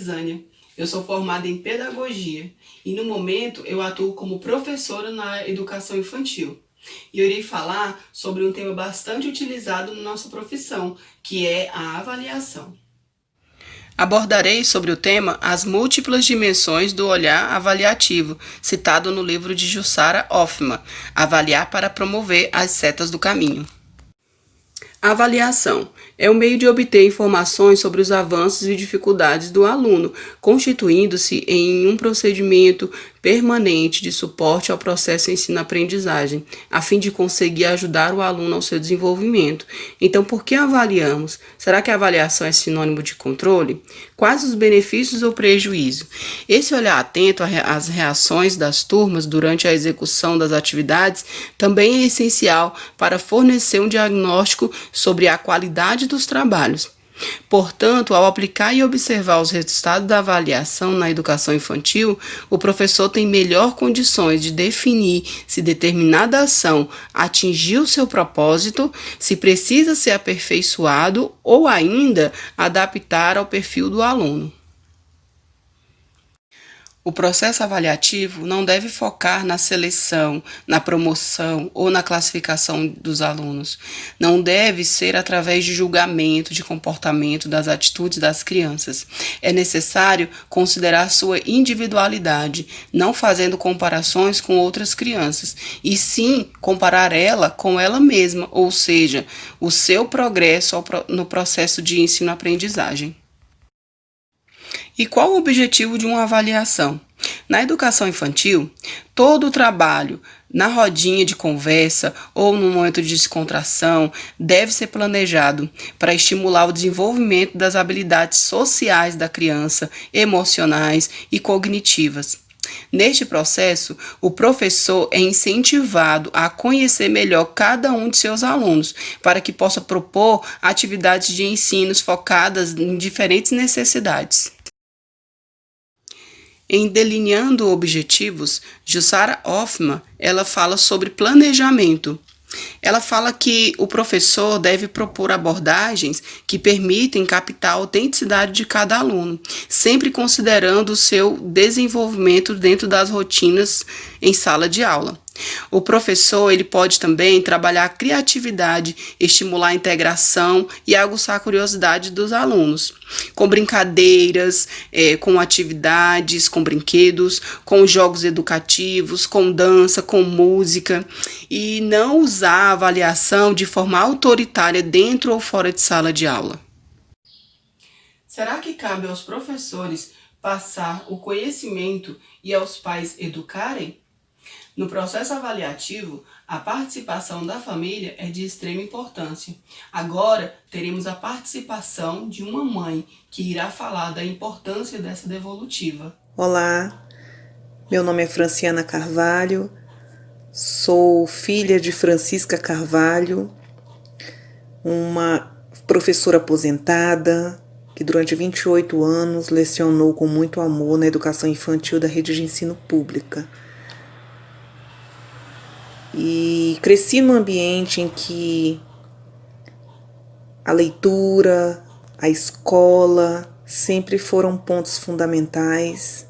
Elisânia. Eu sou formada em pedagogia e no momento eu atuo como professora na educação infantil. E eu irei falar sobre um tema bastante utilizado na nossa profissão, que é a avaliação. Abordarei sobre o tema as múltiplas dimensões do olhar avaliativo, citado no livro de Jussara Hoffmann, Avaliar para promover as setas do caminho. A avaliação é o meio de obter informações sobre os avanços e dificuldades do aluno, constituindo-se em um procedimento permanente de suporte ao processo ensino-aprendizagem, a fim de conseguir ajudar o aluno ao seu desenvolvimento. Então, por que avaliamos? Será que a avaliação é sinônimo de controle? Quais os benefícios ou prejuízos? Esse olhar atento às reações das turmas durante a execução das atividades também é essencial para fornecer um diagnóstico sobre a qualidade dos trabalhos. Portanto, ao aplicar e observar os resultados da avaliação na educação infantil, o professor tem melhor condições de definir se determinada ação atingiu seu propósito, se precisa ser aperfeiçoado ou ainda adaptar ao perfil do aluno. O processo avaliativo não deve focar na seleção, na promoção ou na classificação dos alunos. Não deve ser através de julgamento de comportamento das atitudes das crianças. É necessário considerar sua individualidade, não fazendo comparações com outras crianças, e sim comparar ela com ela mesma, ou seja, o seu progresso no processo de ensino-aprendizagem. E qual o objetivo de uma avaliação? Na educação infantil, todo o trabalho na rodinha de conversa ou no momento de descontração deve ser planejado para estimular o desenvolvimento das habilidades sociais da criança, emocionais e cognitivas. Neste processo, o professor é incentivado a conhecer melhor cada um de seus alunos, para que possa propor atividades de ensino focadas em diferentes necessidades. Em Delineando Objetivos, Jussara Hoffmann, ela fala sobre planejamento. Ela fala que o professor deve propor abordagens que permitem captar a autenticidade de cada aluno, sempre considerando o seu desenvolvimento dentro das rotinas em sala de aula. O professor ele pode também trabalhar a criatividade, estimular a integração e aguçar a curiosidade dos alunos, com brincadeiras, com atividades, com brinquedos, com jogos educativos, com dança, com música, e não usar a avaliação de forma autoritária dentro ou fora de sala de aula. Será que cabe aos professores passar o conhecimento e aos pais educarem? No processo avaliativo, a participação da família é de extrema importância. Agora, teremos a participação de uma mãe que irá falar da importância dessa devolutiva. Olá, meu nome é Franciana Carvalho, sou filha de Francisca Carvalho, uma professora aposentada que durante 28 anos lecionou com muito amor na educação infantil da rede de ensino pública. E cresci num ambiente em que a leitura, a escola sempre foram pontos fundamentais.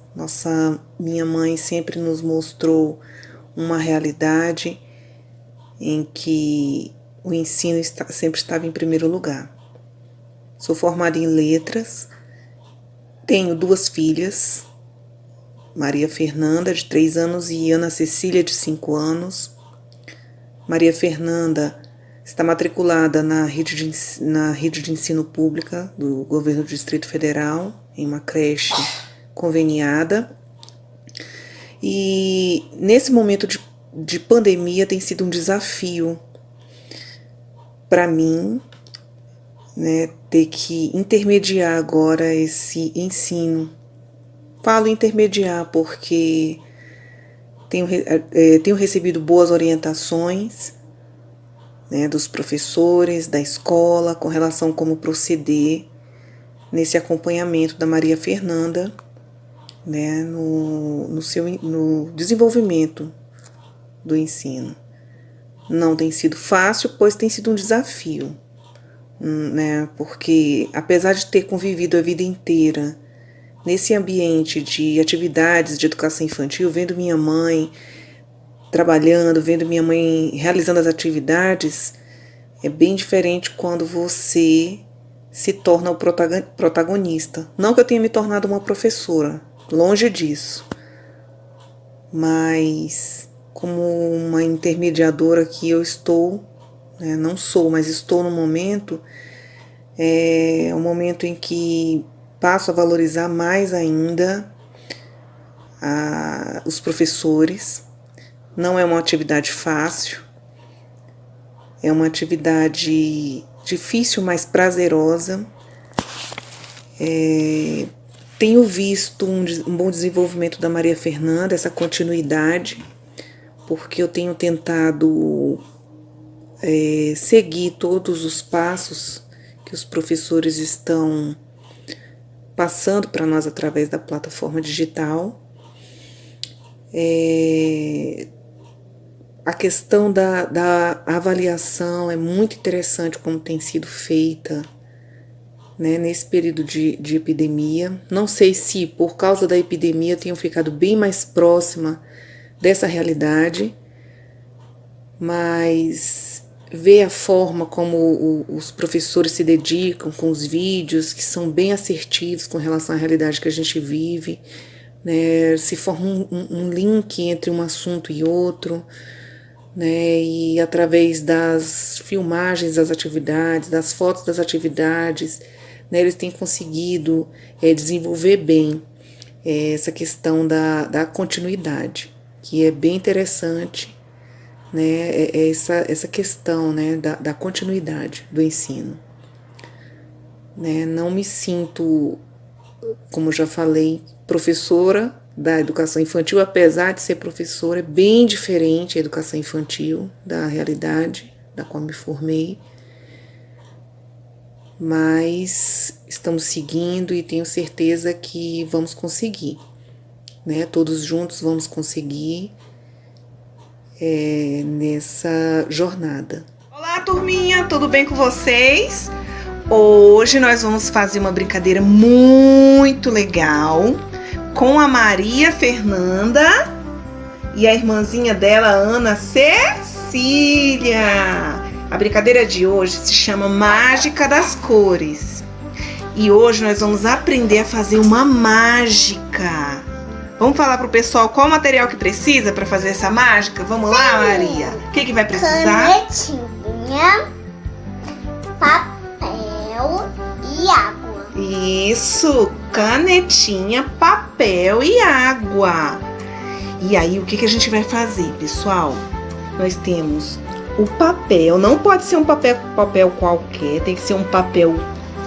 Minha mãe sempre nos mostrou uma realidade em que o ensino sempre estava em primeiro lugar. Sou formada em letras, tenho 2 filhas, Maria Fernanda, de 3 anos, e Ana Cecília, de 5 anos. Maria Fernanda está matriculada na rede de ensino pública do governo do Distrito Federal, em uma creche conveniada. E nesse momento de pandemia tem sido um desafio para mim, né, ter que intermediar agora esse ensino. Falo intermediar porque tenho recebido boas orientações, né, dos professores, da escola, com relação a como proceder nesse acompanhamento da Maria Fernanda, né, no desenvolvimento do ensino. Não tem sido fácil, pois tem sido um desafio, né, porque apesar de ter convivido a vida inteira nesse ambiente de atividades de educação infantil, vendo minha mãe trabalhando, vendo minha mãe realizando as atividades, é bem diferente quando você se torna o protagonista. Não que eu tenha me tornado uma professora, longe disso, mas como uma intermediadora que eu estou, né, não sou, mas estou no momento, é um momento em que passo a valorizar mais ainda os professores. Não é uma atividade fácil, é uma atividade difícil, mas prazerosa. Tenho visto um bom desenvolvimento da Maria Fernanda, essa continuidade, porque eu tenho tentado seguir todos os passos que os professores estão passando para nós através da plataforma digital. A questão da avaliação é muito interessante como tem sido feita, né, nesse período de epidemia. Não sei se por causa da epidemia eu tenho ficado bem mais próxima dessa realidade, mas ver a forma como os professores se dedicam com os vídeos, que são bem assertivos com relação à realidade que a gente vive, né, se forma um link entre um assunto e outro, né, e através das filmagens das atividades, das fotos das atividades, né, eles têm conseguido desenvolver bem essa questão da continuidade, que é bem interessante, né, essa questão, né, da continuidade do ensino. Né, não me sinto, como já falei, professora da educação infantil, apesar de ser professora, é bem diferente a educação infantil da realidade da qual me formei, mas estamos seguindo e tenho certeza que vamos conseguir, né? Todos juntos vamos conseguir nessa jornada. Olá, turminha, tudo bem com vocês? Hoje nós vamos fazer uma brincadeira muito legal com a Maria Fernanda e a irmãzinha dela, Ana Cecília. A brincadeira de hoje se chama Mágica das Cores. E hoje nós vamos aprender a fazer uma mágica. Vamos falar pro pessoal qual o material que precisa para fazer essa mágica? Vamos lá, Maria? O que vai precisar? Canetinha, papel e água. Isso, canetinha, papel e água. E aí, o que a gente vai fazer, pessoal? Nós temos o papel, não pode ser um papel qualquer, tem que ser um papel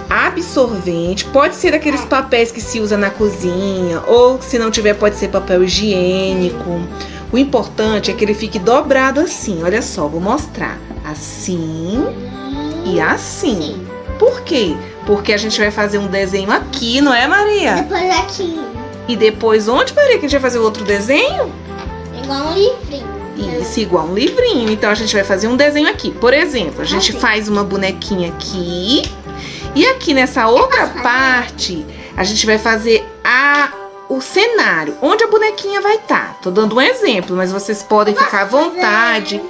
absorvente, pode ser daqueles papéis que se usa na cozinha, ou se não tiver, pode ser papel higiênico. O importante é que ele fique dobrado assim, olha só, vou mostrar. Assim e assim. Por quê? Porque a gente vai fazer um desenho aqui, não é, Maria? Depois aqui. E depois onde, Maria, que a gente vai fazer o outro desenho? Igual um livrinho. Isso, igual um livrinho. Então a gente vai fazer um desenho aqui. Por exemplo, a gente faz uma bonequinha aqui. E aqui nessa outra parte, a gente vai fazer o cenário, onde a bonequinha vai estar. Tô dando um exemplo, mas vocês podem ficar à vontade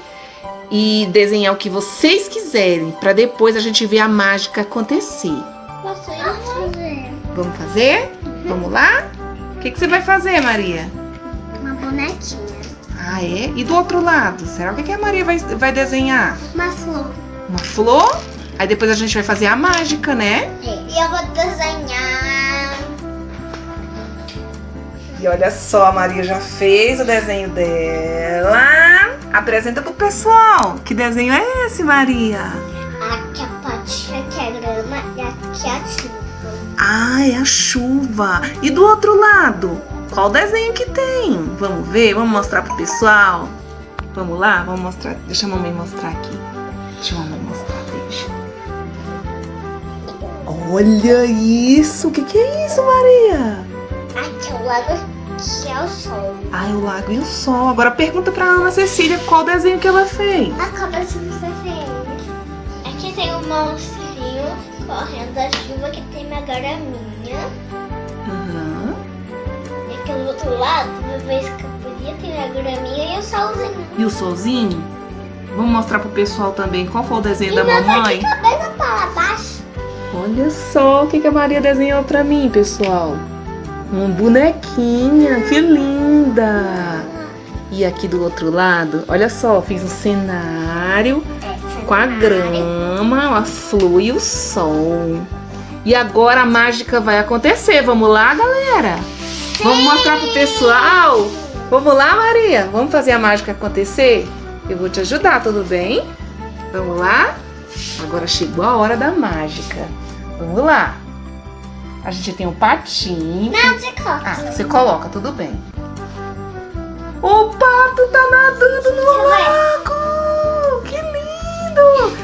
e desenhar o que vocês quiserem, para depois a gente ver a mágica acontecer. Posso fazer? Vamos fazer? Vamos lá? O que você vai fazer, Maria? Uma bonequinha. Ah, é? E do outro lado? Será o que a Maria vai desenhar? Uma flor. Uma flor? Aí depois a gente vai fazer a mágica, né? E eu vou desenhar. E olha só, a Maria já fez o desenho dela. Apresenta pro pessoal. Que desenho é esse, Maria? Aqui a patinha, que é a grama, e aqui a chuva. Ah, é a chuva. E do outro lado? Qual desenho que tem? Vamos ver? Vamos mostrar pro pessoal? Vamos lá? Vamos mostrar. Deixa a mamãe mostrar aqui. Deixa a mamãe mostrar, deixa. Olha isso! O que é isso, Maria? Aqui é o lago, que é o sol. Ah, é o lago e o sol. Agora pergunta pra Ana Cecília qual desenho que ela fez. A cobra que você fez. Aqui tem um monstrinho correndo da chuva que tem uma graminha. Uhum. outro lado, talvez que podia ter a graminha e o solzinho. E o solzinho? Vamos mostrar pro pessoal também qual foi o desenho da meu mamãe? daqui cabeça para baixo. Olha só o que a Maria desenhou pra mim, pessoal. Uma bonequinha, que linda! E aqui do outro lado, olha só, fiz um cenário com a grama, a flor e o sol. E agora a mágica vai acontecer. Vamos lá, galera? Vamos mostrar pro pessoal? Vamos lá, Maria? Vamos fazer a mágica acontecer? Eu vou te ajudar, tudo bem? Vamos lá? Agora chegou a hora da mágica. Vamos lá. A gente tem um patinho. Não, você coloca. Ah, você coloca, tudo bem. O pato tá nadando no lago! Que lindo!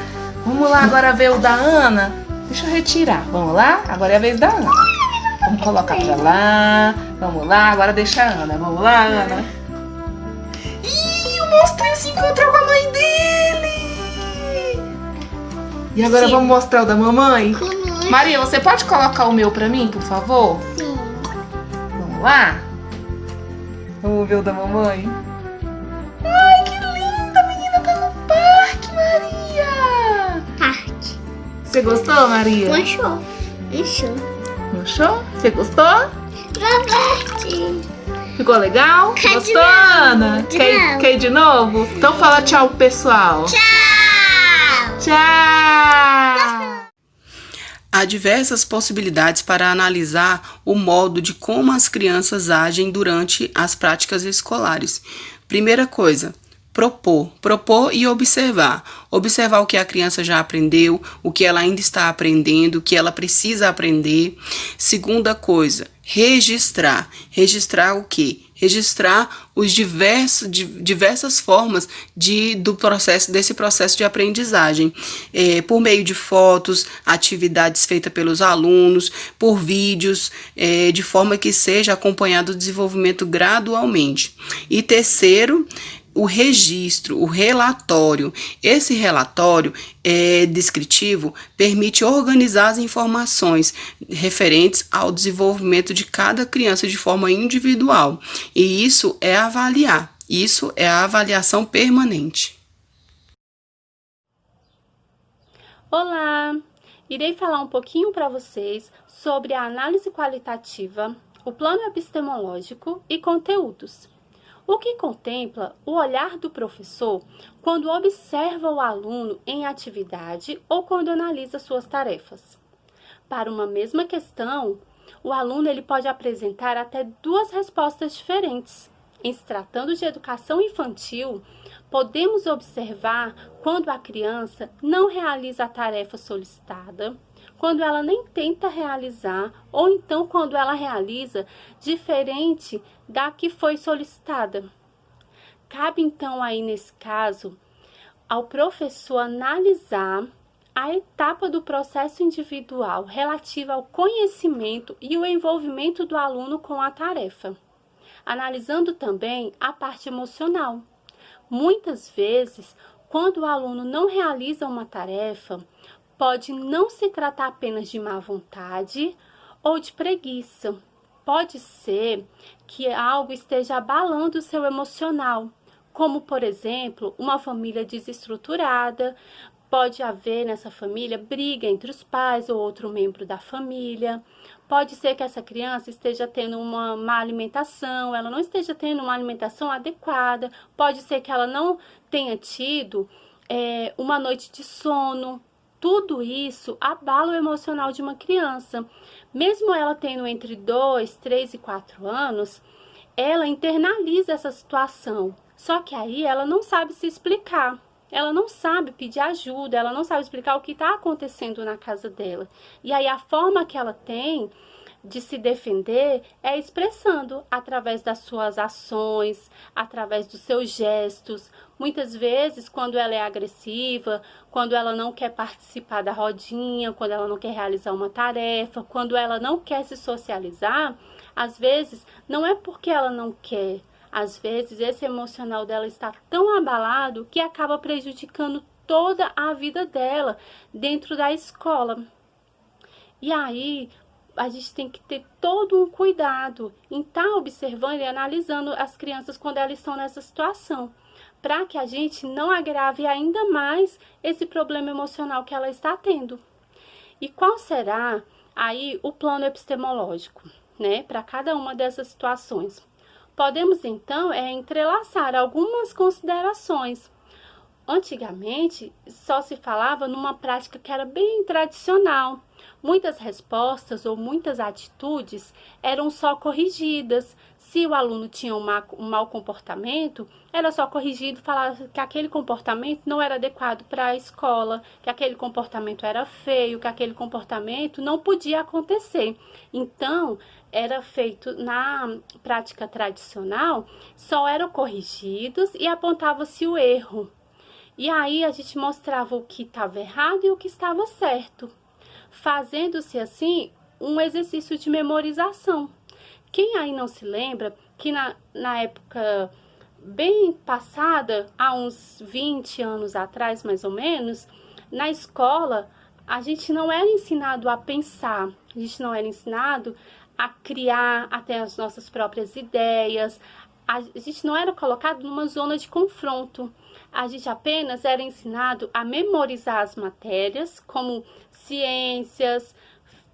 Vamos lá agora ver o da Ana. Deixa eu retirar. Vamos lá? Agora é a vez da Ana. Vamos colocar pra lá. Vamos lá, agora deixa a Ana. Vamos lá, Ana. Ih, o monstrinho se encontrou com a mãe dele! E agora Sim. vamos mostrar o da mamãe? Como é? Maria, você pode colocar o meu pra mim, por favor? Sim. Vamos lá? Vamos ver o da mamãe? Ai, que linda! A menina tá no parque, Maria! Parte. Você gostou, Maria? Manchou. Manchou. Gostou? Você gostou? Robert. Ficou legal? Quer de Gostou, novo, Ana? de Quer novo. ir de novo? Então fala tchau pro pessoal. Tchau. Tchau! Há diversas possibilidades para analisar o modo de como as crianças agem durante as práticas escolares. Primeira coisa, propor e observar. Observar o que a criança já aprendeu, o que ela ainda está aprendendo, o que ela precisa aprender. Segunda coisa, registrar. Registrar o quê? Registrar os diversas formas desse processo de aprendizagem, por meio de fotos, atividades feitas pelos alunos, por vídeos, de forma que seja acompanhado o desenvolvimento gradualmente. E terceiro, o registro, o relatório. Esse relatório descritivo permite organizar as informações referentes ao desenvolvimento de cada criança de forma individual. E isso é avaliar. Isso é a avaliação permanente. Olá! Irei falar um pouquinho para vocês sobre a análise qualitativa, o plano epistemológico e conteúdos. O que contempla o olhar do professor quando observa o aluno em atividade ou quando analisa suas tarefas. Para uma mesma questão, o aluno ele pode apresentar até duas respostas diferentes. Em se tratando de educação infantil, podemos observar quando a criança não realiza a tarefa solicitada, quando ela nem tenta realizar, ou então quando ela realiza diferente da que foi solicitada. Cabe então aí nesse caso ao professor analisar a etapa do processo individual relativa ao conhecimento e o envolvimento do aluno com a tarefa, analisando também a parte emocional. Muitas vezes, quando o aluno não realiza uma tarefa, pode não se tratar apenas de má vontade ou de preguiça. Pode ser que algo esteja abalando o seu emocional, como, por exemplo, uma família desestruturada. Pode haver nessa família briga entre os pais ou outro membro da família. Pode ser que essa criança esteja tendo uma má alimentação, ela não esteja tendo uma alimentação adequada. Pode ser que ela não tenha tido uma noite de sono. Tudo isso abala o emocional de uma criança. Mesmo ela tendo entre 2, 3 e 4 anos, ela internaliza essa situação. Só que aí ela não sabe se explicar. Ela não sabe pedir ajuda, ela não sabe explicar o que está acontecendo na casa dela. E aí a forma que ela tem de se defender é expressando através das suas ações, através dos seus gestos. Muitas vezes, quando ela é agressiva, quando ela não quer participar da rodinha, quando ela não quer realizar uma tarefa, quando ela não quer se socializar, às vezes não é porque ela não quer. Às vezes, esse emocional dela está tão abalado que acaba prejudicando toda a vida dela dentro da escola. E aí, a gente tem que ter todo um cuidado em estar observando e analisando as crianças quando elas estão nessa situação, para que a gente não agrave ainda mais esse problema emocional que ela está tendo. E qual será aí o plano epistemológico, né, para cada uma dessas situações? Podemos então entrelaçar algumas considerações. Antigamente só se falava numa prática que era bem tradicional. Muitas respostas ou muitas atitudes eram só corrigidas. Se o aluno tinha um mau comportamento, era só corrigido, falava que aquele comportamento não era adequado para a escola, que aquele comportamento era feio, que aquele comportamento não podia acontecer. Então, era feito na prática tradicional, só eram corrigidos e apontava-se o erro. E aí a gente mostrava o que estava errado e o que estava certo, fazendo-se assim um exercício de memorização. Quem aí não se lembra que na época bem passada, há uns 20 anos atrás mais ou menos, na escola a gente não era ensinado a pensar, a gente não era ensinado a criar até as nossas próprias ideias, a gente não era colocado numa zona de confronto. A gente apenas era ensinado a memorizar as matérias, como ciências,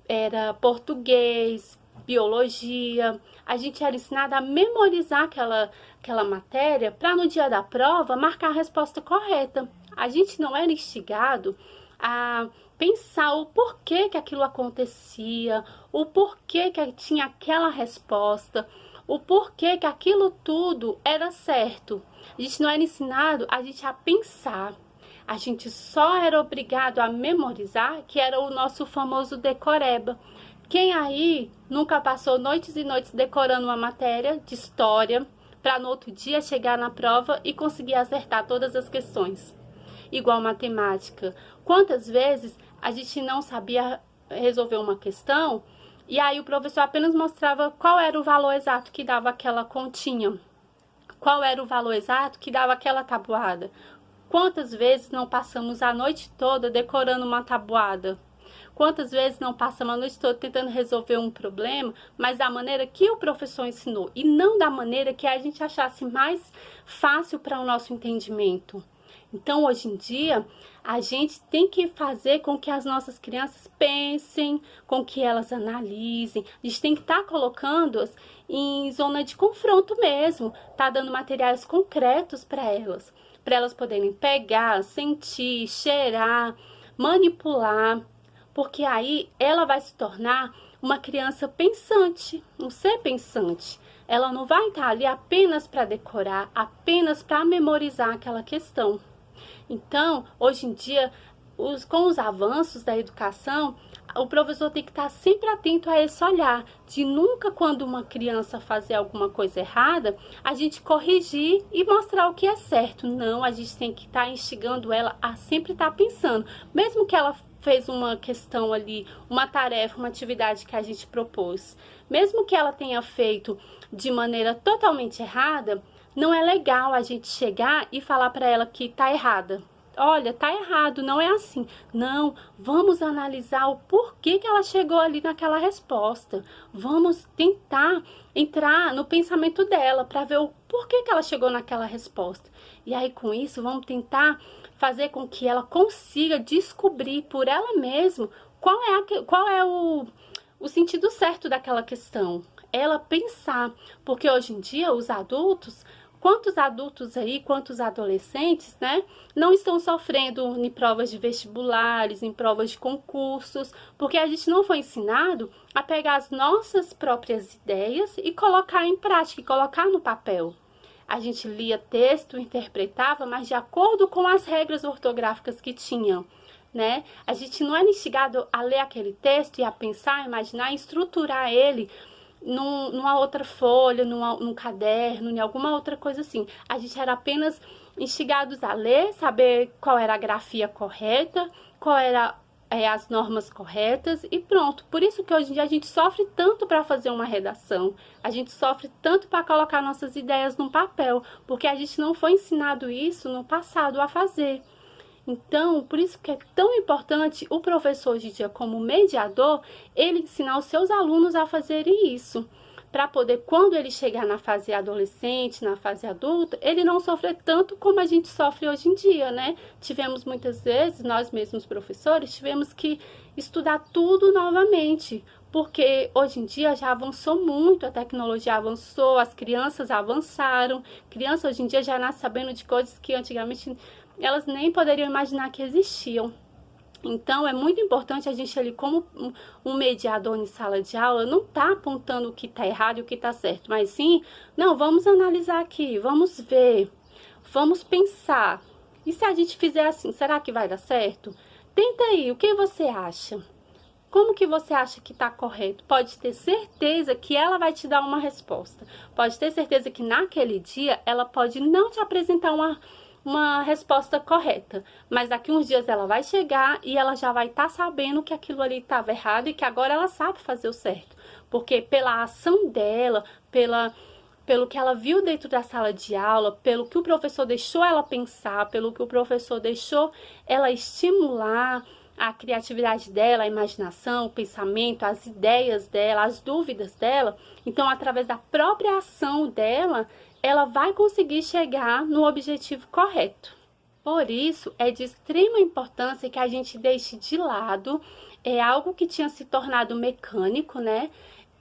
era português, biologia. A gente era ensinado a memorizar aquela matéria para no dia da prova marcar a resposta correta. A gente não era instigado a pensar o porquê que aquilo acontecia, o porquê que tinha aquela resposta, o porquê que aquilo tudo era certo. A gente não era ensinado a gente a pensar. A gente só era obrigado a memorizar, que era o nosso famoso decoreba. Quem aí nunca passou noites e noites decorando uma matéria de história para no outro dia chegar na prova e conseguir acertar todas as questões? Igual matemática. Quantas vezes a gente não sabia resolver uma questão e aí o professor apenas mostrava qual era o valor exato que dava aquela continha? Qual era o valor exato que dava aquela tabuada? Quantas vezes não passamos a noite toda decorando uma tabuada? Quantas vezes não passamos a noite toda tentando resolver um problema, mas da maneira que o professor ensinou e não da maneira que a gente achasse mais fácil para o nosso entendimento? Então, hoje em dia, a gente tem que fazer com que as nossas crianças pensem, com que elas analisem. A gente tem que estar colocando-as em zona de confronto mesmo, tá dando materiais concretos para elas poderem pegar, sentir, cheirar, manipular, porque aí ela vai se tornar uma criança pensante, um ser pensante. Ela não vai estar ali apenas para decorar, apenas para memorizar aquela questão. Então, hoje em dia, com os avanços da educação, o professor tem que estar sempre atento a esse olhar, de nunca, quando uma criança fazer alguma coisa errada, a gente corrigir e mostrar o que é certo. Não, a gente tem que estar instigando ela a sempre estar pensando, mesmo que ela fez uma questão ali, uma tarefa, uma atividade que a gente propôs, mesmo que ela tenha feito de maneira totalmente errada, não é legal a gente chegar e falar para ela que tá errada. Olha, tá errado, não é assim. Não, vamos analisar o porquê que ela chegou ali naquela resposta. Vamos tentar entrar no pensamento dela para ver o porquê que ela chegou naquela resposta. E aí, com isso, vamos tentar fazer com que ela consiga descobrir por ela mesma qual é o sentido certo daquela questão. Ela pensar, porque hoje em dia os adultos, quantos adultos aí, quantos adolescentes, né, não estão sofrendo em provas de vestibulares, em provas de concursos, porque a gente não foi ensinado a pegar as nossas próprias ideias e colocar em prática, e colocar no papel. A gente lia texto, interpretava, mas de acordo com as regras ortográficas que tinham, né? A gente não era instigado a ler aquele texto e a pensar, a imaginar, a estruturar ele numa outra folha, num caderno, em alguma outra coisa assim. A gente era apenas instigados a ler, saber qual era a grafia correta, qual era as normas corretas e pronto. Por isso que hoje em dia a gente sofre tanto para fazer uma redação, a gente sofre tanto para colocar nossas ideias no papel, porque a gente não foi ensinado isso no passado a fazer. Então, por isso que é tão importante o professor hoje em dia, como mediador, ele ensinar os seus alunos a fazerem isso, para poder, quando ele chegar na fase adolescente, na fase adulta, ele não sofrer tanto como a gente sofre hoje em dia, né? Tivemos muitas vezes, nós mesmos professores, tivemos que estudar tudo novamente, porque hoje em dia já avançou muito, a tecnologia avançou, as crianças avançaram, crianças hoje em dia já nascem sabendo de coisas que antigamente elas nem poderiam imaginar que existiam. Então, é muito importante a gente ali, como um mediador em sala de aula, não tá apontando o que tá errado e o que tá certo, mas sim, não, vamos analisar aqui, vamos ver, vamos pensar. E se a gente fizer assim, será que vai dar certo? Tenta aí, o que você acha? Como que você acha que tá correto? Pode ter certeza que ela vai te dar uma resposta. Pode ter certeza que naquele dia ela pode não te apresentar uma resposta correta, mas daqui uns dias ela vai chegar e ela já vai estar sabendo que aquilo ali estava errado e que agora ela sabe fazer o certo, porque pela ação dela, pelo que ela viu dentro da sala de aula, pelo que o professor deixou ela pensar, pelo que o professor deixou ela estimular a criatividade dela, a imaginação, o pensamento, as ideias dela, as dúvidas dela, então através da própria ação dela, ela vai conseguir chegar no objetivo correto. Por isso, é de extrema importância que a gente deixe de lado algo que tinha se tornado mecânico, né?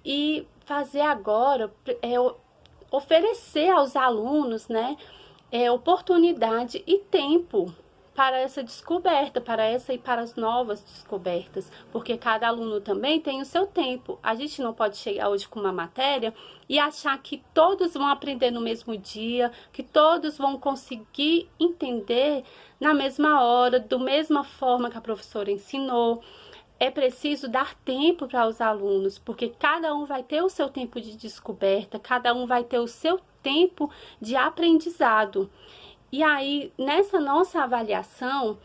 E fazer agora, oferecer aos alunos, né? Oportunidade e tempo para essa descoberta, para essa e para as novas descobertas, porque cada aluno também tem o seu tempo. A gente não pode chegar hoje com uma matéria e achar que todos vão aprender no mesmo dia, que todos vão conseguir entender na mesma hora, da mesma forma que a professora ensinou. É preciso dar tempo para os alunos, porque cada um vai ter o seu tempo de descoberta, cada um vai ter o seu tempo de aprendizado. E aí, nessa nossa avaliação,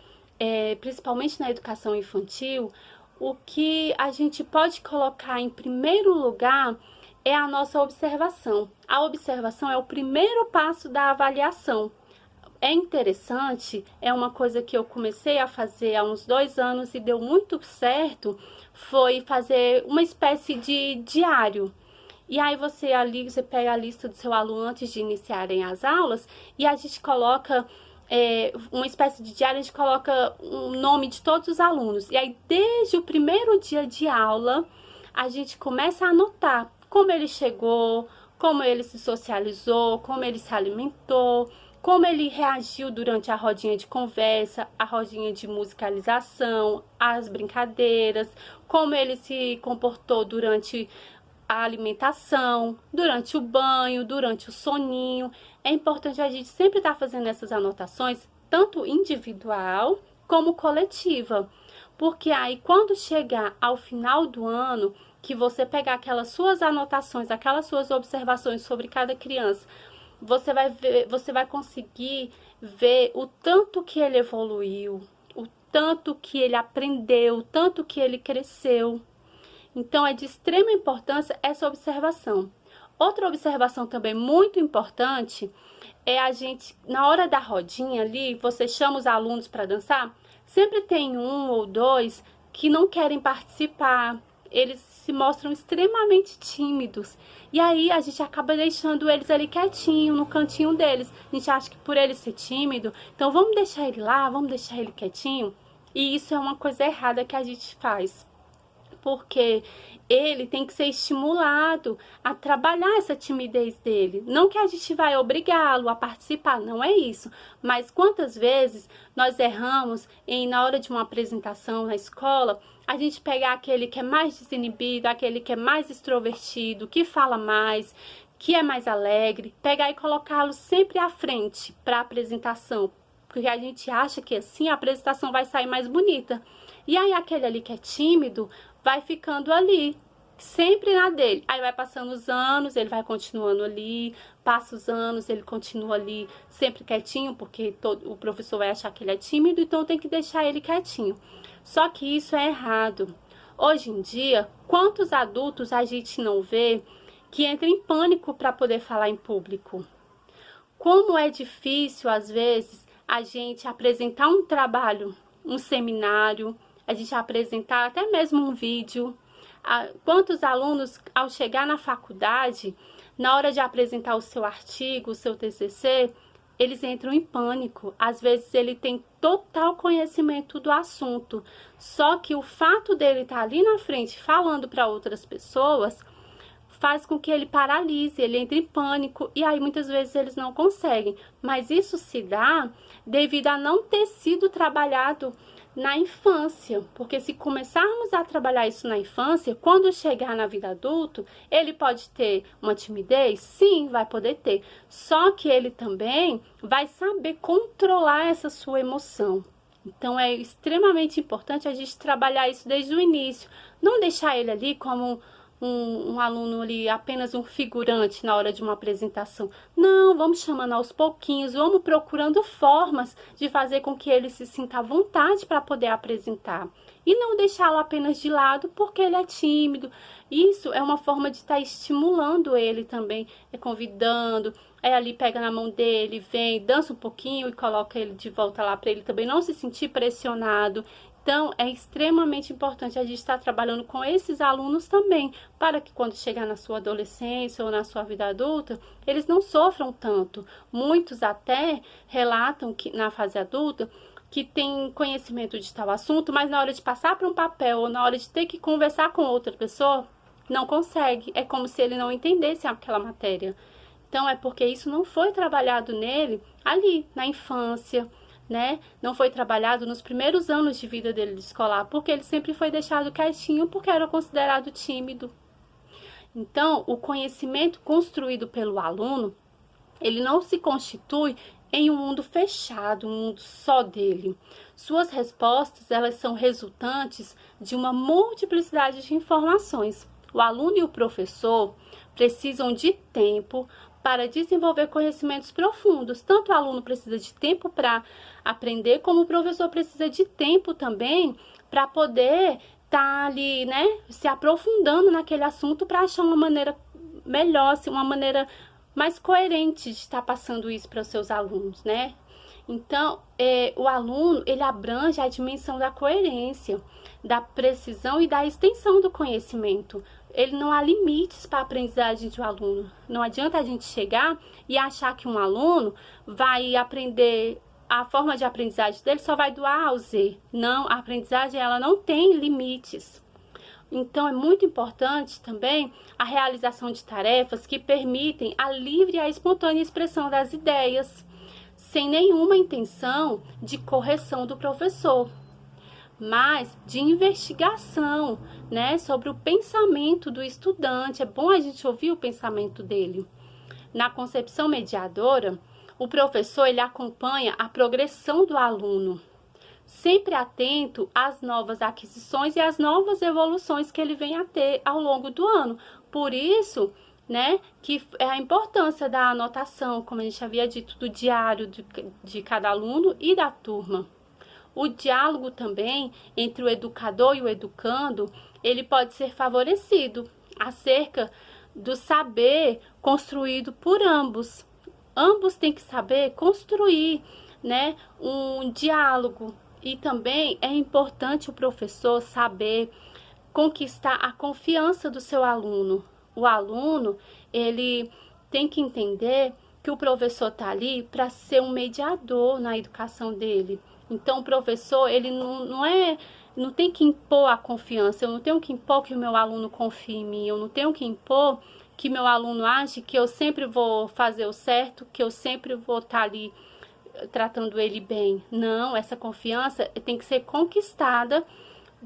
principalmente na educação infantil, o que a gente pode colocar em primeiro lugar é a nossa observação. A observação é o primeiro passo da avaliação. É interessante, é uma coisa que eu comecei a fazer há uns 2 anos e deu muito certo, foi fazer uma espécie de diário. E aí você pega a lista do seu aluno antes de iniciarem as aulas e a gente coloca uma espécie de diário, a gente coloca o nome de todos os alunos. E aí desde o primeiro dia de aula, a gente começa a anotar como ele chegou, como ele se socializou, como ele se alimentou, como ele reagiu durante a rodinha de conversa, a rodinha de musicalização, as brincadeiras, como ele se comportou durante a alimentação, durante o banho, durante o soninho. É importante a gente sempre estar fazendo essas anotações, tanto individual como coletiva, porque aí quando chegar ao final do ano, que você pegar aquelas suas anotações, aquelas suas observações sobre cada criança, você vai conseguir ver o tanto que ele evoluiu, o tanto que ele aprendeu, o tanto que ele cresceu. Então, é de extrema importância essa observação. Outra observação também muito importante é a gente, na hora da rodinha ali, você chama os alunos para dançar, sempre tem 1 ou 2 que não querem participar, eles se mostram extremamente tímidos. E aí a gente acaba deixando eles ali quietinho, no cantinho deles. A gente acha que por ele ser tímido, então vamos deixar ele lá, vamos deixar ele quietinho. E isso é uma coisa errada que a gente faz, porque ele tem que ser estimulado a trabalhar essa timidez dele. Não que a gente vai obrigá-lo a participar, não é isso. Mas quantas vezes nós erramos na hora de uma apresentação na escola, a gente pegar aquele que é mais desinibido, aquele que é mais extrovertido, que fala mais, que é mais alegre, pegar e colocá-lo sempre à frente para a apresentação, porque a gente acha que assim a apresentação vai sair mais bonita. E aí aquele ali que é tímido vai ficando ali, sempre na dele. Aí vai passando os anos, ele vai continuando ali, passa os anos, ele continua ali sempre quietinho, porque o professor vai achar que ele é tímido, então tem que deixar ele quietinho. Só que isso é errado. Hoje em dia, quantos adultos a gente não vê que entram em pânico para poder falar em público? Como é difícil, às vezes, a gente apresentar um trabalho, um seminário, a gente apresentar até mesmo um vídeo. Quantos alunos, ao chegar na faculdade, na hora de apresentar o seu artigo, o seu TCC, eles entram em pânico. Às vezes ele tem total conhecimento do assunto, só que o fato dele estar ali na frente falando para outras pessoas faz com que ele paralise, ele entre em pânico, e aí muitas vezes eles não conseguem. Mas isso se dá devido a não ter sido trabalhado na infância, porque se começarmos a trabalhar isso na infância, quando chegar na vida adulta, ele pode ter uma timidez? Sim, vai poder ter, só que ele também vai saber controlar essa sua emoção. Então é extremamente importante a gente trabalhar isso desde o início, não deixar ele ali como um aluno ali, apenas um figurante na hora de uma apresentação. Não, vamos chamando aos pouquinhos, vamos procurando formas de fazer com que ele se sinta à vontade para poder apresentar. E não deixá-lo apenas de lado porque ele é tímido. Isso é uma forma de estar estimulando ele também, convidando, ali pega na mão dele, vem, dança um pouquinho e coloca ele de volta lá para ele também não se sentir pressionado. Então, é extremamente importante a gente estar trabalhando com esses alunos também, para que quando chegar na sua adolescência ou na sua vida adulta, eles não sofram tanto. Muitos até relatam que na fase adulta, que tem conhecimento de tal assunto, mas na hora de passar para um papel ou na hora de ter que conversar com outra pessoa, não consegue. É como se ele não entendesse aquela matéria. Então, é porque isso não foi trabalhado nele ali, na infância, né? Não foi trabalhado nos primeiros anos de vida dele de escolar, porque ele sempre foi deixado quietinho, porque era considerado tímido. Então, o conhecimento construído pelo aluno, ele não se constitui em um mundo fechado, um mundo só dele. Suas respostas, elas são resultantes de uma multiplicidade de informações. O aluno e o professor precisam de tempo para desenvolver conhecimentos profundos. Tanto o aluno precisa de tempo para aprender, como o professor precisa de tempo também para poder estar ali, né, se aprofundando naquele assunto para achar uma maneira melhor, uma maneira mais coerente de estar passando isso para os seus alunos, né? Então, o aluno, ele abrange a dimensão da coerência, da precisão e da extensão do conhecimento. Ele não há limites para a aprendizagem de um aluno. Não adianta a gente chegar e achar que um aluno vai aprender, a forma de aprendizagem dele só vai do A ao Z. Não, a aprendizagem ela não tem limites. Então, é muito importante também a realização de tarefas que permitem a livre e a espontânea expressão das ideias, sem nenhuma intenção de correção do professor, mas de investigação, né, sobre o pensamento do estudante. É bom a gente ouvir o pensamento dele. Na concepção mediadora, o professor ele acompanha a progressão do aluno, sempre atento às novas aquisições e às novas evoluções que ele vem a ter ao longo do ano. Por isso, né, que é a importância da anotação, como a gente havia dito, do diário de cada aluno e da turma. O diálogo também entre o educador e o educando, ele pode ser favorecido acerca do saber construído por ambos. Ambos têm que saber construir, né, um diálogo. E também é importante o professor saber conquistar a confiança do seu aluno. O aluno, ele tem que entender que o professor está ali para ser um mediador na educação dele. Então, o professor, ele não tem que impor a confiança. Eu não tenho que impor que o meu aluno confie em mim. Eu não tenho que impor que meu aluno ache que eu sempre vou fazer o certo, que eu sempre vou estar ali tratando ele bem. Não, essa confiança tem que ser conquistada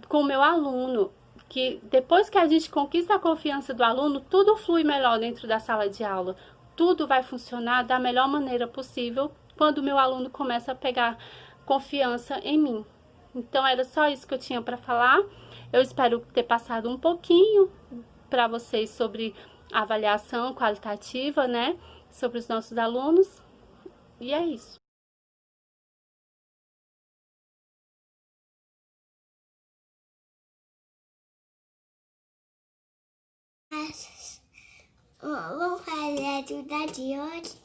com o meu aluno. Que depois que a gente conquista a confiança do aluno, tudo flui melhor dentro da sala de aula. Tudo vai funcionar da melhor maneira possível quando o meu aluno começa a pegar confiança em mim. Então, era só isso que eu tinha para falar. Eu espero ter passado um pouquinho para vocês sobre a avaliação qualitativa, né? Sobre os nossos alunos. E é isso. Vamos fazer a atividade de hoje.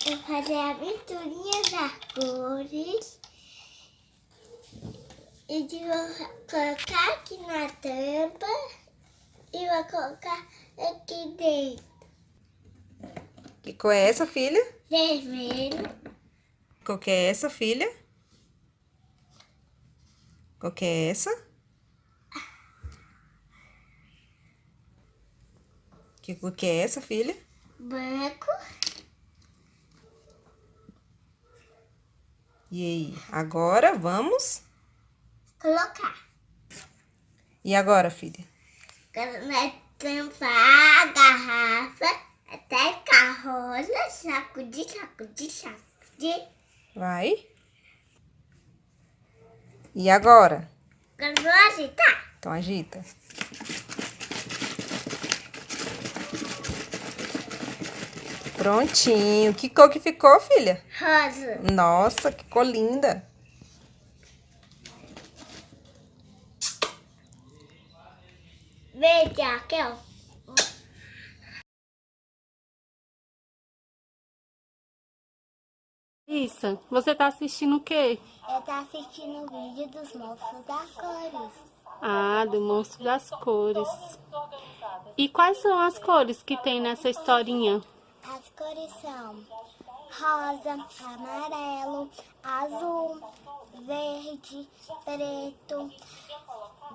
Eu vou fazer a misturinha das cores. E vou colocar aqui na tampa. E vou colocar aqui dentro. Que cor é essa, filha? Vermelho. Qual que é essa, filha? Qual que é essa? Que cor que é essa, filha? Branco. E aí? Agora vamos? Colocar. E agora, filha? Agora vai tampar a garrafa até ficar rosa. Sacudir, sacudir, sacudir. Vai. E agora? Agora vou agitar. Então agita. Prontinho. Que cor que ficou, filha? Rosa. Nossa, que cor linda. Verde, aqui, ó. Isso, você tá assistindo o quê? Eu tô assistindo o vídeo dos monstros das cores. Ah, do Monstro das Cores. E quais são as cores que tem nessa historinha? As cores são rosa, amarelo, azul, verde, preto,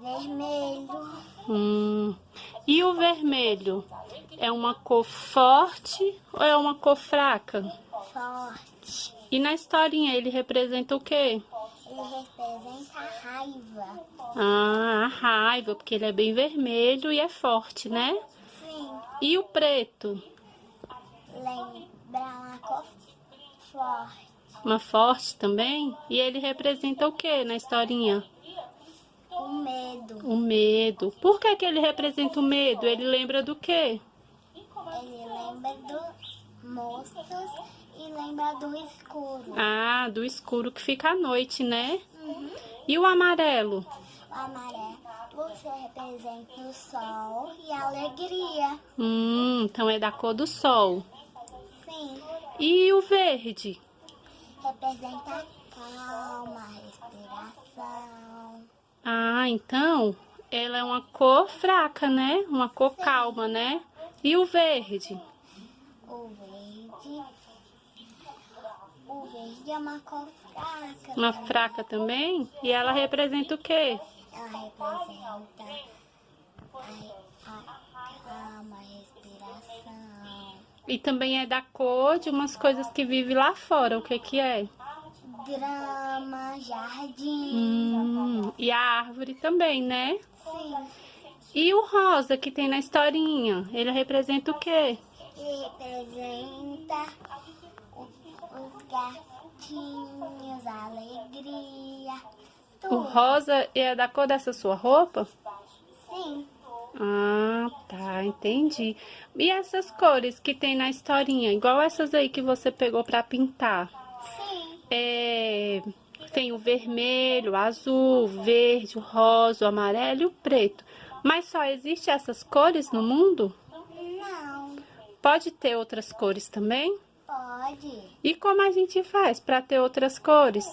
vermelho. E o vermelho? É uma cor forte ou é uma cor fraca? Forte. E na historinha ele representa o quê? Ele representa a raiva. Ah, a raiva, porque ele é bem vermelho e é forte, né? Sim, E o preto? lembra uma cor forte. Uma forte também? E ele representa o quê na historinha? O medo. O medo. Por que que ele representa o medo? Ele lembra do quê? Ele lembra dos monstros e lembra do escuro. Ah, do escuro que fica à noite, né? E o amarelo? O amarelo você representa o sol e a alegria. Então é da cor do sol. Sim, E o verde? representa a calma, a respiração. Ah, então ela é uma cor fraca, né? Uma cor calma, né? E o verde? O verde é uma cor fraca. Uma fraca também? E ela representa o quê? Ela representa a calma, a respiração. E também é da cor de umas coisas que vivem lá fora. O que que é? Grama, jardim. E a árvore também, né? Sim, E o rosa que tem na historinha? Ele representa o quê? ele representa os gatinhos, a alegria, O tudo. rosa é da cor dessa sua roupa? Sim, Ah, tá, entendi. E essas cores que tem na historinha? Igual essas aí que você pegou pra pintar. sim. Tem o vermelho, o azul, o verde, o rosa, o amarelo e o preto. Mas só existem essas cores no mundo? Não, Pode ter outras cores também? pode. E como a gente faz para ter outras cores?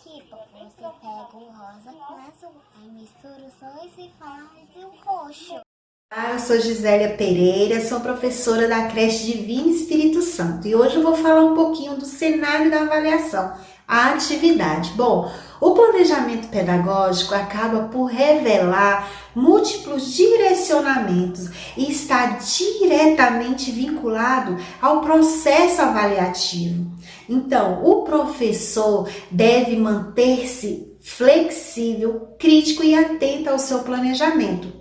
Tipo, você pega o rosa com azul, aí mistura os dois e faz o roxo. Eu sou Gisélia Pereira, sou professora da creche Divino Espírito Santo e hoje eu vou falar um pouquinho do cenário da avaliação, a atividade. Bom, o planejamento pedagógico acaba por revelar múltiplos direcionamentos e está diretamente vinculado ao processo avaliativo. Então, o professor deve manter-se flexível, crítico e atento ao seu planejamento.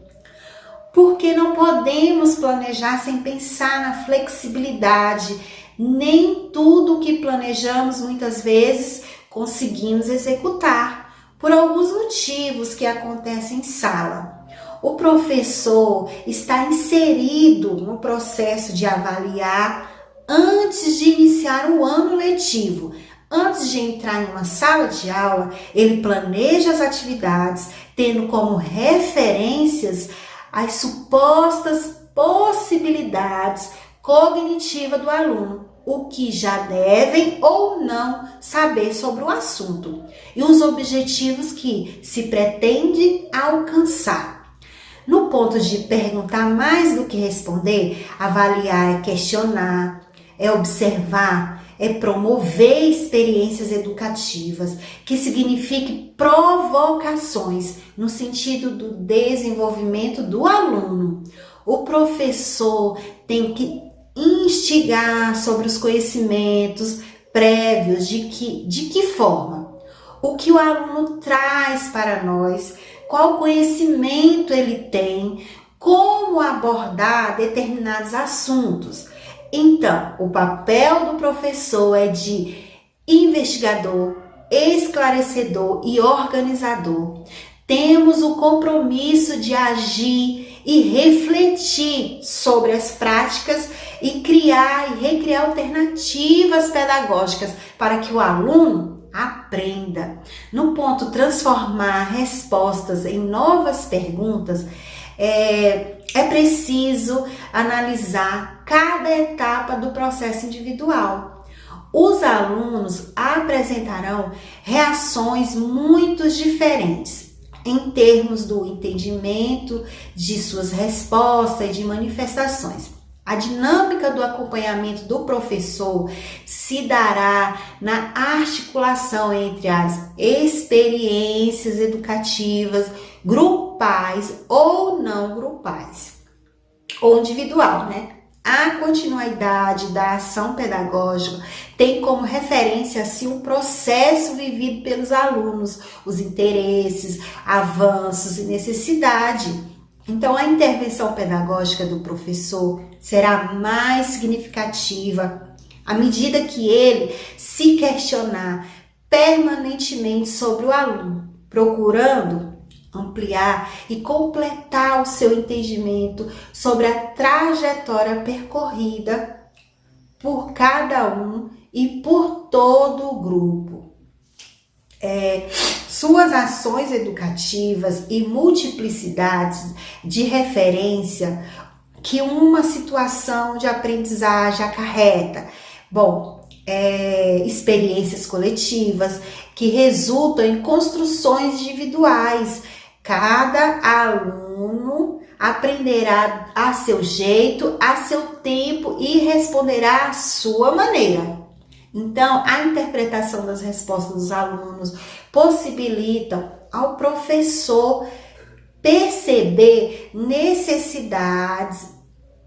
Porque não podemos planejar sem pensar na flexibilidade. Nem tudo o que planejamos muitas vezes conseguimos executar, por alguns motivos que acontecem em sala. O professor está inserido no processo de avaliar antes de iniciar o ano letivo. Antes de entrar em uma sala de aula, ele planeja as atividades, tendo como referências as supostas possibilidades cognitivas do aluno, o que já devem ou não saber sobre o assunto e os objetivos que se pretende alcançar. No ponto de perguntar mais do que responder, avaliar é questionar, é observar, é promover experiências educativas, que signifique provocações no sentido do desenvolvimento do aluno. O professor tem que instigar sobre os conhecimentos prévios de que forma? O que o aluno traz para nós, qual conhecimento ele tem, como abordar determinados assuntos. Então, o papel do professor é de investigador, esclarecedor e organizador. Temos o compromisso de agir e refletir sobre as práticas e criar e recriar alternativas pedagógicas para que o aluno aprenda. No ponto transformar respostas em novas perguntas, é preciso analisar cada etapa do processo individual. Os alunos apresentarão reações muito diferentes em termos do entendimento de suas respostas e de manifestações. A dinâmica do acompanhamento do professor se dará na articulação entre as experiências educativas grupais ou não grupais, ou individual, né? A continuidade da ação pedagógica tem como referência assim um processo vivido pelos alunos, os interesses, avanços e necessidade. Então, a intervenção pedagógica do professor será mais significativa à medida que ele se questionar permanentemente sobre o aluno, procurando ampliar e completar o seu entendimento sobre a trajetória percorrida por cada um e por todo o grupo. Suas ações educativas e multiplicidades de referência que uma situação de aprendizagem acarreta. Experiências coletivas que resultam em construções individuais. Cada aluno aprenderá a seu jeito, a seu tempo e responderá à sua maneira. Então, a interpretação das respostas dos alunos possibilita ao professor perceber necessidades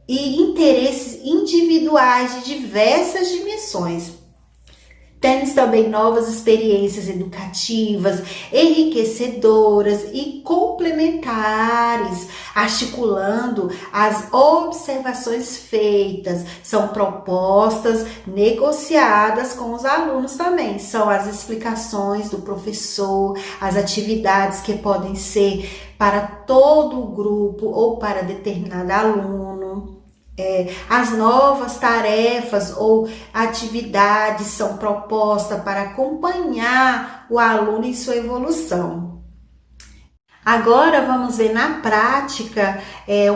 e interesses individuais de diversas dimensões. Temos também novas experiências educativas, enriquecedoras e complementares, articulando as observações feitas. São propostas negociadas com os alunos também. São as explicações do professor, as atividades que podem ser para todo o grupo ou para determinado aluno. As novas tarefas ou atividades são propostas para acompanhar o aluno em sua evolução. Agora vamos ver na prática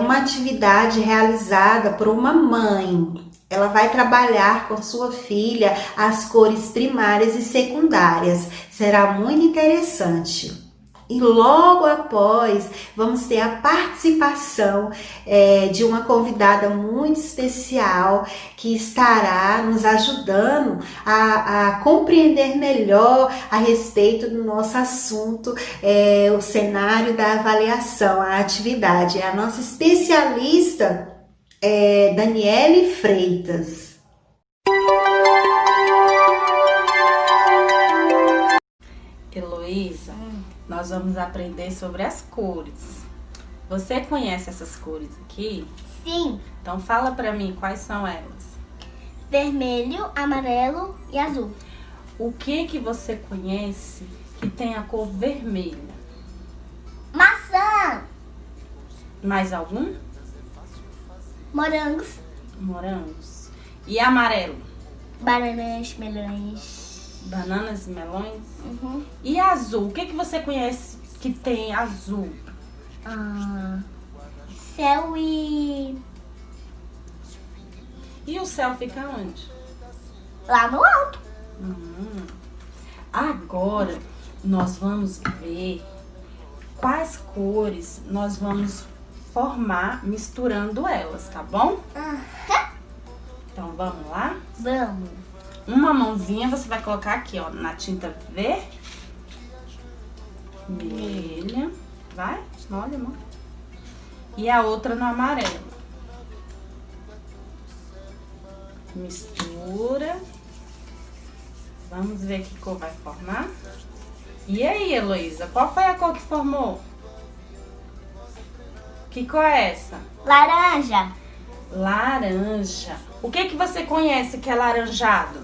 uma atividade realizada por uma mãe. Ela vai trabalhar com sua filha as cores primárias e secundárias. Será muito interessante. E logo após, vamos ter a participação de uma convidada muito especial que estará nos ajudando a compreender melhor a respeito do nosso assunto, o cenário da avaliação, a atividade. É a nossa especialista, Daniele Freitas. Heloísa, nós vamos aprender sobre as cores. Você conhece essas cores aqui? Sim, Então fala pra mim quais são elas. vermelho, amarelo e azul. O que você conhece que tem a cor vermelha? Maçã, Mais algum? morangos, Morangos. E amarelo? bananas, melões. Bananas e melões? Uhum. E azul? O que você conhece que tem azul? Céu e E o céu fica onde? lá no alto. Agora nós vamos ver quais cores nós vamos formar misturando elas, tá bom? Então vamos lá? Vamos. Uma mãozinha você vai colocar aqui, ó, na tinta vermelha. Vai, olha, amor. E a outra no amarelo. Mistura. Vamos ver que cor vai formar. E aí, Heloísa, qual foi a cor que formou? Que cor é essa? Laranja. Laranja. O que que você conhece que é laranjado?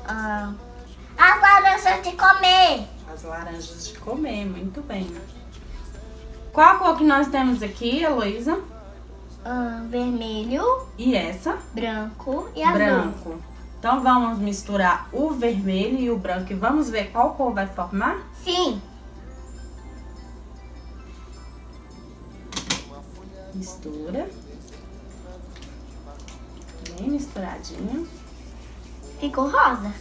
As laranjas de comer. As laranjas de comer, muito bem. Qual a cor que nós temos aqui, Heloísa? Vermelho, E essa? branco e azul. Branco. Então vamos misturar o vermelho e o branco e vamos ver qual cor vai formar? Sim. Mistura. Bem misturadinho. Ficou rosa.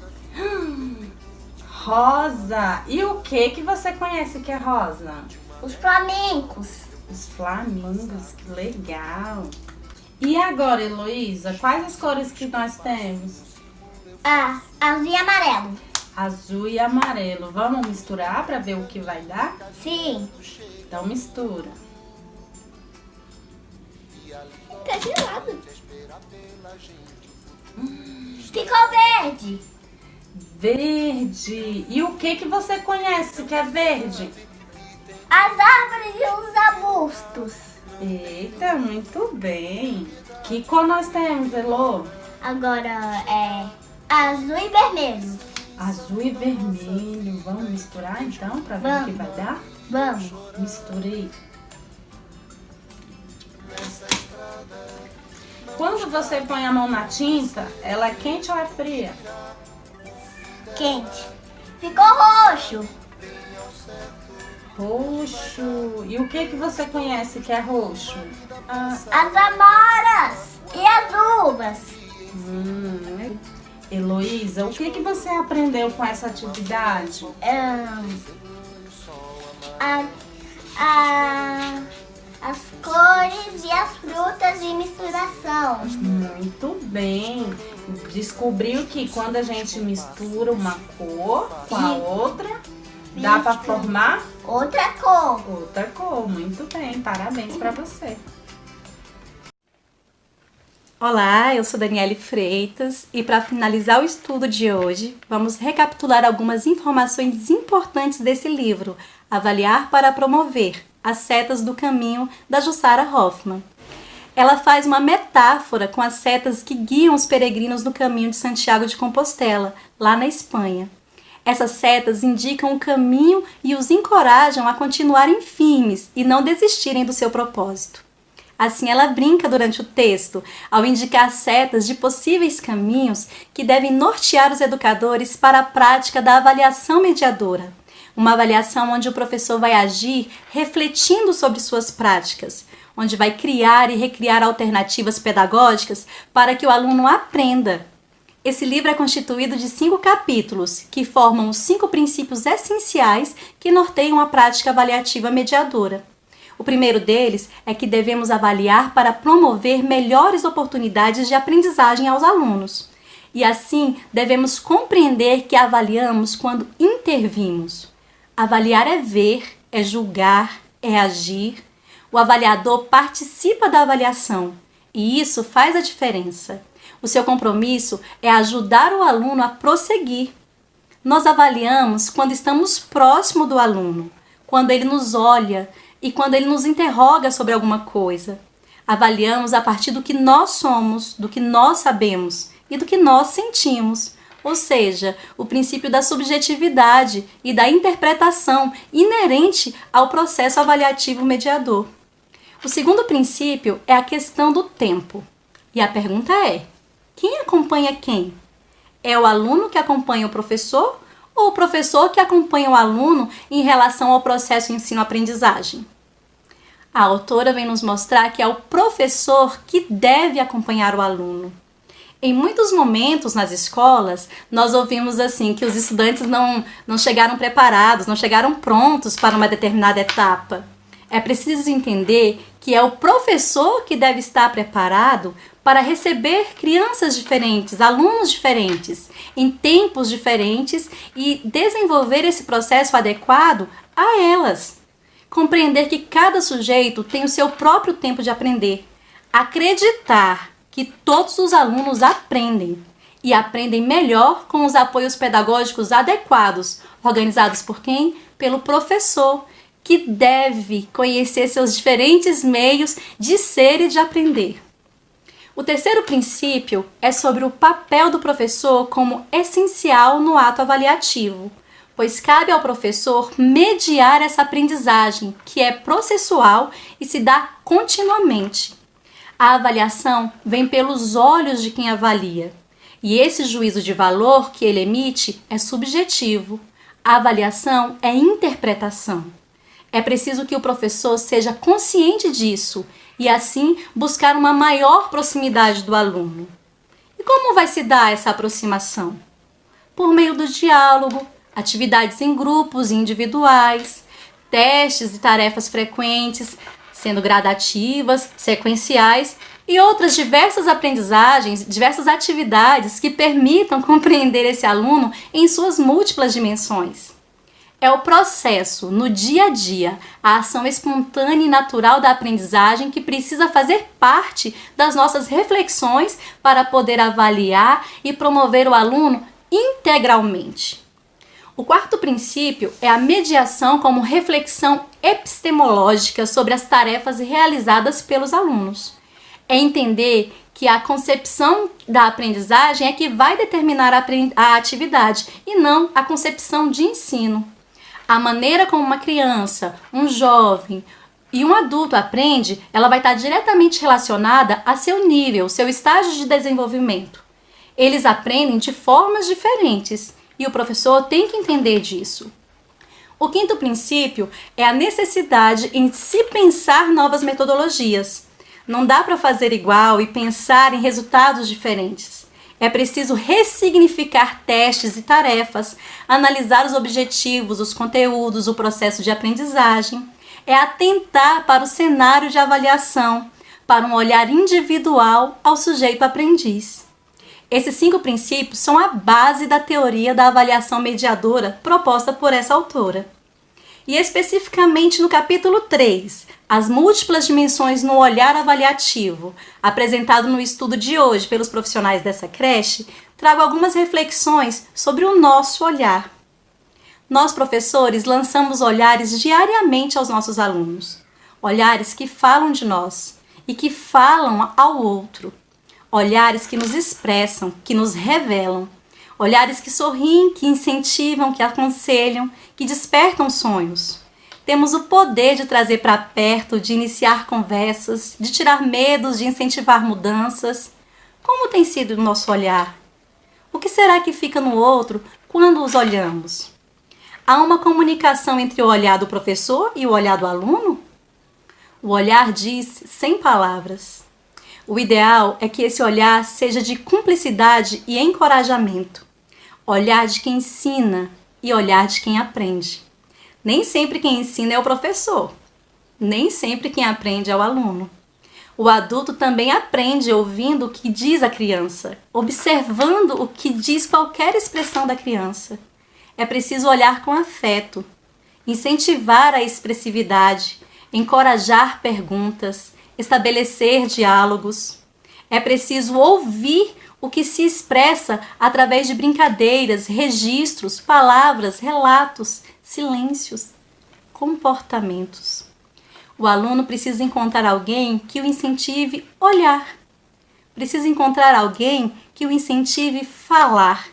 Rosa. E o que você conhece que é rosa? Os flamingos. Os flamingos, que legal. E agora, Heloísa, quais as cores que nós temos? Azul e amarelo. Azul e amarelo. Vamos misturar para ver o que vai dar? Sim. Então mistura. Tá gelado. Ficou verde. Verde. E o que você conhece que é verde? As árvores e os arbustos. Eita, muito bem. Que cor nós temos, Elô? Agora é azul e vermelho. Azul e vermelho. Vamos misturar então para ver o que vai dar? Vamos. Misturei. Quando você põe a mão na tinta, ela é quente ou é fria? Quente. Ficou roxo. Roxo. E o que você conhece que é roxo? As amoras e as uvas. Heloísa, o que você aprendeu com essa atividade? As cores e as frutas e misturação. Muito bem. Descobriu que quando a gente mistura uma cor com a outra, dá para formar Outra cor. outra cor. Muito bem, parabéns para você. Olá, eu sou Daniele Freitas e para finalizar o estudo de hoje, vamos recapitular algumas informações importantes desse livro, Avaliar para Promover, As Setas do Caminho, da Jussara Hoffmann. Ela faz uma metáfora com as setas que guiam os peregrinos no caminho de Santiago de Compostela, lá na Espanha. Essas setas indicam o caminho e os encorajam a continuarem firmes e não desistirem do seu propósito. Assim, ela brinca durante o texto, ao indicar setas de possíveis caminhos que devem nortear os educadores para a prática da avaliação mediadora. Uma avaliação onde o professor vai agir refletindo sobre suas práticas, onde vai criar e recriar alternativas pedagógicas para que o aluno aprenda. Esse livro é constituído de 5 capítulos, que formam os 5 princípios essenciais que norteiam a prática avaliativa mediadora. O primeiro deles é que devemos avaliar para promover melhores oportunidades de aprendizagem aos alunos. E assim, devemos compreender que avaliamos quando intervimos. Avaliar é ver, é julgar, é agir. O avaliador participa da avaliação e isso faz a diferença. O seu compromisso é ajudar o aluno a prosseguir. Nós avaliamos quando estamos próximo do aluno, quando ele nos olha e quando ele nos interroga sobre alguma coisa. Avaliamos a partir do que nós somos, do que nós sabemos e do que nós sentimos. Ou seja, o princípio da subjetividade e da interpretação inerente ao processo avaliativo mediador. O segundo princípio é a questão do tempo. E a pergunta é: quem acompanha quem? É o aluno que acompanha o professor ou o professor que acompanha o aluno em relação ao processo ensino-aprendizagem? A autora vem nos mostrar que é o professor que deve acompanhar o aluno. Em muitos momentos nas escolas, nós ouvimos assim que os estudantes não chegaram preparados, não chegaram prontos para uma determinada etapa. É preciso entender que é o professor que deve estar preparado para receber crianças diferentes, alunos diferentes, em tempos diferentes e desenvolver esse processo adequado a elas. Compreender que cada sujeito tem o seu próprio tempo de aprender. Acreditar que todos os alunos aprendem e aprendem melhor com os apoios pedagógicos adequados, organizados por quem? Pelo professor, que deve conhecer seus diferentes meios de ser e de aprender. O terceiro princípio é sobre o papel do professor como essencial no ato avaliativo, pois cabe ao professor mediar essa aprendizagem, que é processual e se dá continuamente. A avaliação vem pelos olhos de quem avalia, e esse juízo de valor que ele emite é subjetivo. A avaliação é interpretação. É preciso que o professor seja consciente disso e, assim, buscar uma maior proximidade do aluno. E como vai se dar essa aproximação? Por meio do diálogo, atividades em grupos e individuais, testes e tarefas frequentes, sendo gradativas, sequenciais e outras diversas aprendizagens, diversas atividades que permitam compreender esse aluno em suas múltiplas dimensões. É o processo, no dia a dia, a ação espontânea e natural da aprendizagem que precisa fazer parte das nossas reflexões para poder avaliar e promover o aluno integralmente. O quarto princípio é a mediação como reflexão epistemológica sobre as tarefas realizadas pelos alunos. É entender que a concepção da aprendizagem é que vai determinar a atividade e não a concepção de ensino. A maneira como uma criança, um jovem e um adulto aprende, ela vai estar diretamente relacionada a seu nível, seu estágio de desenvolvimento. Eles aprendem de formas diferentes e o professor tem que entender disso. O quinto princípio é a necessidade em se pensar novas metodologias. Não dá para fazer igual e pensar em resultados diferentes. É preciso ressignificar testes e tarefas, analisar os objetivos, os conteúdos, o processo de aprendizagem. É atentar para o cenário de avaliação, para um olhar individual ao sujeito aprendiz. Esses 5 princípios são a base da teoria da avaliação mediadora proposta por essa autora. E especificamente no capítulo 3, as múltiplas dimensões no olhar avaliativo, apresentado no estudo de hoje pelos profissionais dessa creche, trago algumas reflexões sobre o nosso olhar. Nós, professores, lançamos olhares diariamente aos nossos alunos. Olhares que falam de nós e que falam ao outro. Olhares que nos expressam, que nos revelam. Olhares que sorriem, que incentivam, que aconselham, que despertam sonhos. Temos o poder de trazer para perto, de iniciar conversas, de tirar medos, de incentivar mudanças. Como tem sido o nosso olhar? O que será que fica no outro quando os olhamos? Há uma comunicação entre o olhar do professor e o olhar do aluno? O olhar diz sem palavras. O ideal é que esse olhar seja de cumplicidade e encorajamento. Olhar de quem ensina e olhar de quem aprende. Nem sempre quem ensina é o professor. Nem sempre quem aprende é o aluno. O adulto também aprende ouvindo o que diz a criança, observando o que diz qualquer expressão da criança. É preciso olhar com afeto, incentivar a expressividade, encorajar perguntas, estabelecer diálogos. É preciso ouvir o que se expressa através de brincadeiras, registros, palavras, relatos, silêncios, comportamentos. O aluno precisa encontrar alguém que o incentive a olhar. Precisa encontrar alguém que o incentive a falar.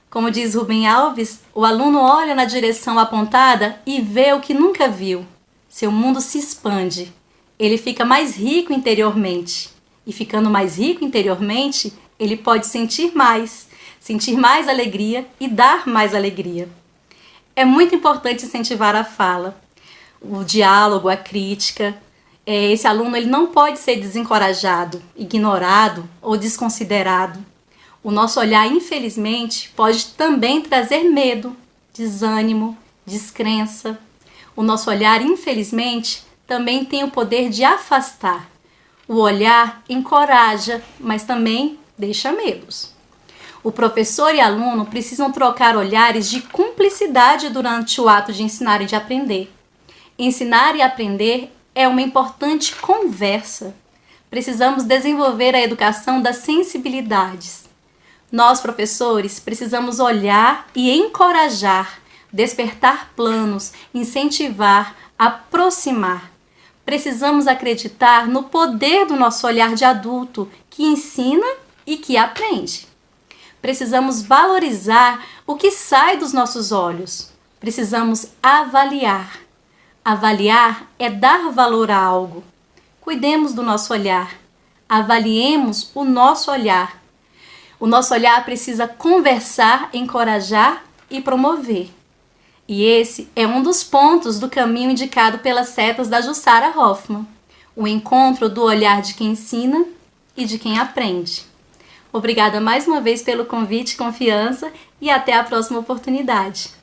Como diz Rubem Alves, o aluno olha na direção apontada e vê o que nunca viu. Seu mundo se expande. Ele fica mais rico interiormente. E ficando mais rico interiormente, ele pode sentir mais alegria e dar mais alegria. É muito importante incentivar a fala, o diálogo, a crítica, esse aluno ele não pode ser desencorajado, ignorado ou desconsiderado. O nosso olhar, infelizmente, pode também trazer medo, desânimo, descrença. O nosso olhar, infelizmente, também tem o poder de afastar. O olhar encoraja, mas também deixa medos. O professor e aluno precisam trocar olhares de cumplicidade durante o ato de ensinar e de aprender. Ensinar e aprender é uma importante conversa. Precisamos desenvolver a educação das sensibilidades. Nós, professores, precisamos olhar e encorajar, despertar planos, incentivar, aproximar. Precisamos acreditar no poder do nosso olhar de adulto, que ensina e que aprende. Precisamos valorizar o que sai dos nossos olhos. Precisamos avaliar. Avaliar é dar valor a algo. Cuidemos do nosso olhar. Avaliemos o nosso olhar. O nosso olhar precisa conversar, encorajar e promover. E esse é um dos pontos do caminho indicado pelas setas da Jussara Hoffmann. O encontro do olhar de quem ensina e de quem aprende. Obrigada mais uma vez pelo convite e confiança e até a próxima oportunidade.